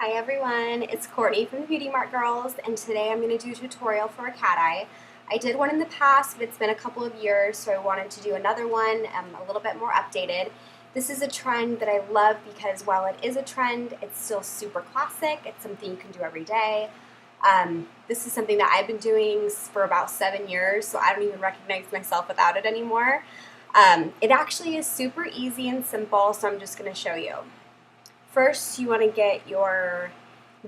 Hi everyone, it's Courtney from the Beauty Mart Girls, and today I'm going to do a tutorial for a cat eye. I did one in the past, but it's been a couple of years, so I wanted to do another one, a little bit more updated. This is a trend that I love because while it is a trend, it's still super classic. It's something you can do every day. This is something that I've been doing for about 7 years, so I don't even recognize myself without it anymore. It actually is super easy and simple, so I'm just going to show you. First, you want to get your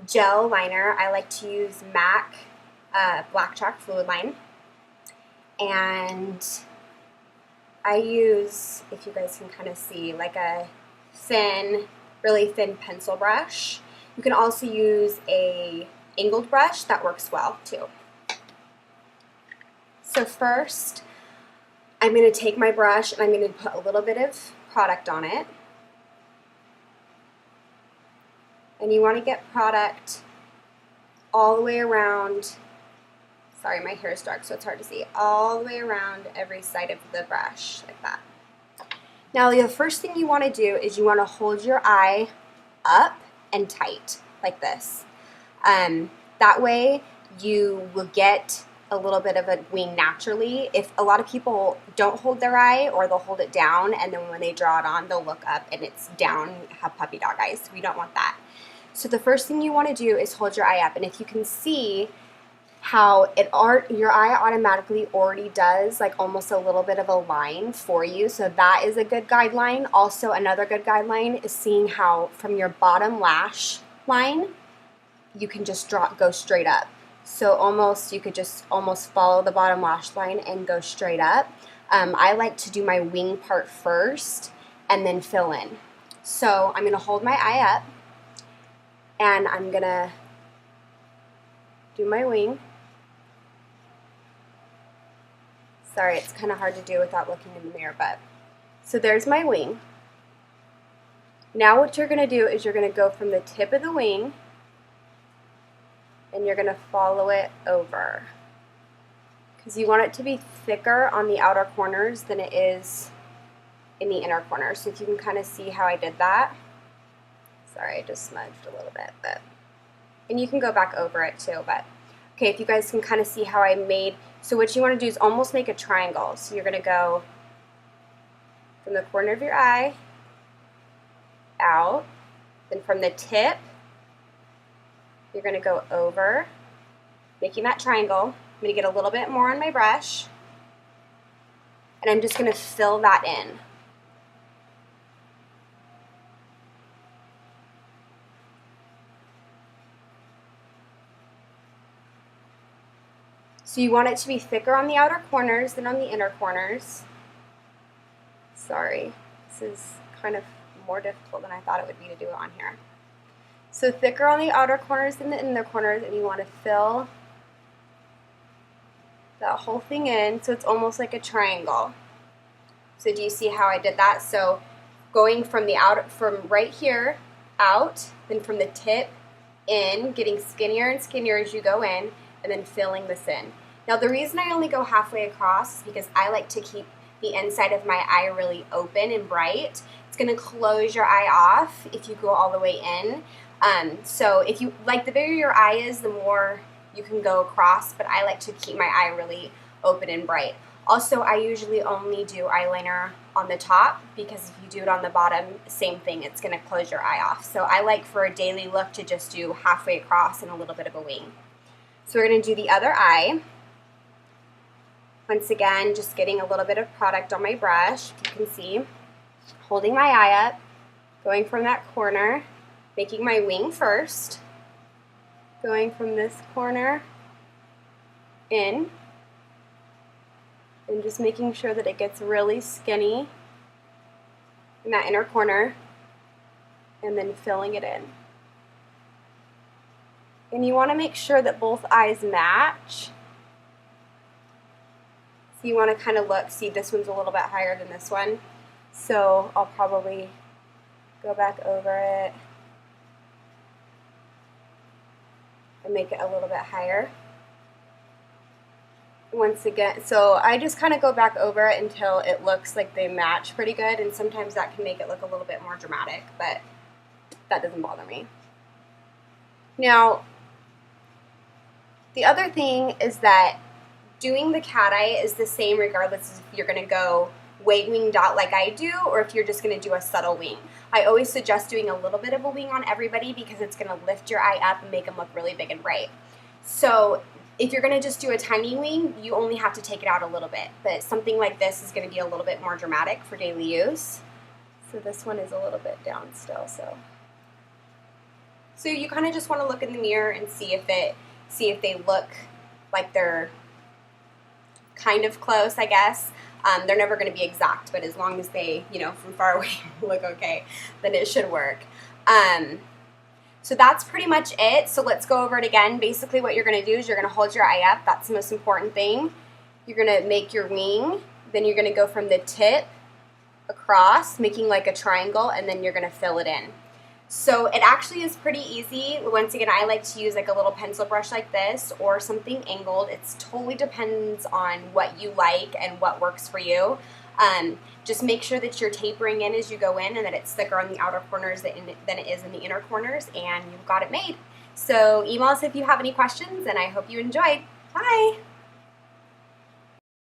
gel liner. I like to use MAC Black Chalk Fluid Line. And I use, if you guys can kind of see, like a thin, really thin pencil brush. You can also use a angled brush. That works well too. So first, I'm going to take my brush and I'm going to put a little bit of product on it. And you want to get product all the way around, sorry, my hair is dark so it's hard to see, all the way around every side of the brush, like that. Now the first thing you want to do is you want to hold your eye up and tight, like this. That way you will get a little bit of a wing naturally. If a lot of people don't hold their eye, or they'll hold it down and then when they draw it on they'll look up and it's down, have puppy dog eyes. We don't want that. So the first thing you want to do is hold your eye up, and if you can see how your eye automatically already does like almost a little bit of a line for you, so that is a good guideline. Also, another good guideline is seeing how from your bottom lash line you can just go straight up. So you could just almost follow the bottom lash line and go straight up. I like to do my wing part first and then fill in. So I'm going to hold my eye up and I'm going to do my wing. Sorry, it's kind of hard to do without looking in the mirror, but so there's my wing. Now what you're going to do is you're going to go from the tip of the wing and you're going to follow it over, because you want it to be thicker on the outer corners than it is in the inner corners. So if you can kind of see how I did that. Sorry, I just smudged a little bit, and you can go back over it too, but okay, if you guys can kind of see how I made, so what you want to do is almost make a triangle. So you're going to go from the corner of your eye out, then from the tip you're going to go over, making that triangle. I'm going to get a little bit more on my brush, and I'm just going to fill that in. So you want it to be thicker on the outer corners than on the inner corners. Sorry, this is kind of more difficult than I thought it would be to do it on here. So thicker on the outer corners than the inner corners, and you want to fill that whole thing in so it's almost like a triangle. So do you see how I did that? So going from right here out, then from the tip in, getting skinnier and skinnier as you go in, and then filling this in. Now the reason I only go halfway across is because I like to keep the inside of my eye really open and bright. It's going to close your eye off if you go all the way in. So if you like, the bigger your eye is, the more you can go across, but I like to keep my eye really open and bright. Also, I usually only do eyeliner on the top, because if you do it on the bottom, same thing, it's going to close your eye off. So I like for a daily look to just do halfway across and a little bit of a wing. So we're going to do the other eye. Once again, just getting a little bit of product on my brush, if you can see, holding my eye up, going from that corner, making my wing first, going from this corner in, and just making sure that it gets really skinny in that inner corner, and then filling it in. And you want to make sure that both eyes match. So you want to kind of look, see, this one's a little bit higher than this one, so I'll probably go back over it and make it a little bit higher. Once again, so I just kind of go back over it until it looks like they match pretty good, and sometimes that can make it look a little bit more dramatic, but that doesn't bother me. Now, the other thing is that doing the cat eye is the same regardless if you're going to go way winged out like I do or if you're just going to do a subtle wing. I always suggest doing a little bit of a wing on everybody because it's going to lift your eye up and make them look really big and bright. So if you're going to just do a tiny wing, you only have to take it out a little bit. But something like this is going to be a little bit more dramatic for daily use. So this one is a little bit down still. So you kind of just want to look in the mirror and see if they look like they're kind of close, I guess. They're never going to be exact, but as long as they, from far away look okay, then it should work. So that's pretty much it. So let's go over it again. Basically what you're going to do is you're going to hold your eye up. That's the most important thing. You're going to make your wing. Then you're going to go from the tip across, making like a triangle, and then you're going to fill it in. So it actually is pretty easy. Once again, I like to use like a little pencil brush like this or something angled. It totally depends on what you like and what works for you. Just make sure that you're tapering in as you go in and that it's thicker on the outer corners than it is in the inner corners, and you've got it made. So email us if you have any questions, and I hope you enjoyed. Bye!